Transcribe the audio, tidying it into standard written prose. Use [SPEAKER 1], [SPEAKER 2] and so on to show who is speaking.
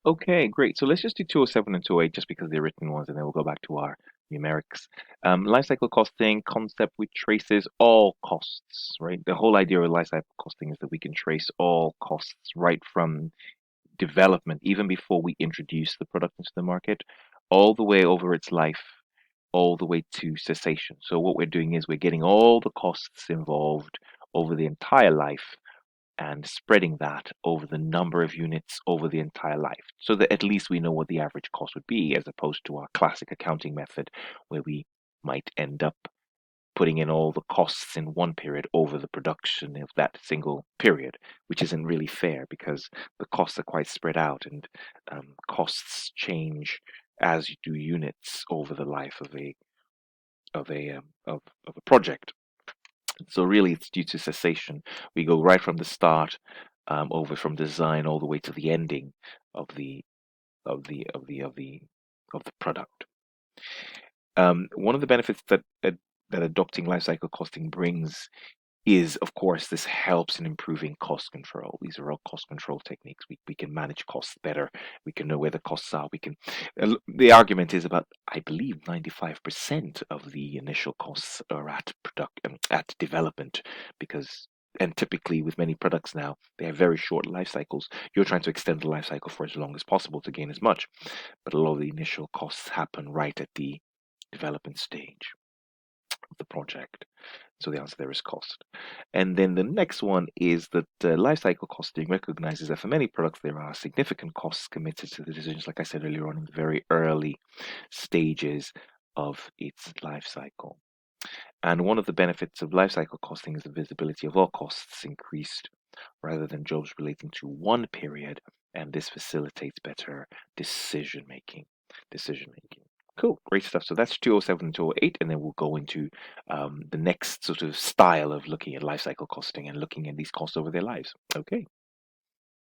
[SPEAKER 1] Okay, great. So let's just do 207 and 208 just because they're written ones, and then we'll go back to our numerics. Life cycle costing concept, which traces all costs, right? The whole idea of life cycle costing is that we can trace all costs right from development, even before we introduce the product into the market, all the way over its life, all the way to cessation. So what we're doing is we're getting all the costs involved over the entire life and spreading that over the number of units over the entire life so that at least we know what the average cost would be as opposed to our classic accounting method where we might end up putting in all the costs in one period over the production of that single period, which isn't really fair because the costs are quite spread out and costs change as you do units over the life of a project. So really, it's due to cessation. We go right from the start, over from design all the way to the ending of the of the of the of the of the product. One of the benefits that adopting lifecycle costing brings is, of course, this helps in improving cost control. These are all cost control techniques. We can manage costs better. We can know where the costs are. We can. The argument is about, I believe, 95% of the initial costs are at at development, because. And typically, with many products now, they have very short life cycles. You're trying to extend the life cycle for as long as possible to gain as much, but a lot of the initial costs happen right at the development stage of the project. So the answer there is cost. And then the next one is that life cycle costing recognizes that for many products there are significant costs committed to the decisions, like I said earlier on, in the very early stages of its life cycle. And one of the benefits of life cycle costing is the visibility of all costs increased rather than jobs relating to one period, and this facilitates better decision making. Decision making. Cool, great stuff. So that's 207 and 208, and then we'll go into the next sort of style of looking at life cycle costing and looking at these costs over their lives. Okay.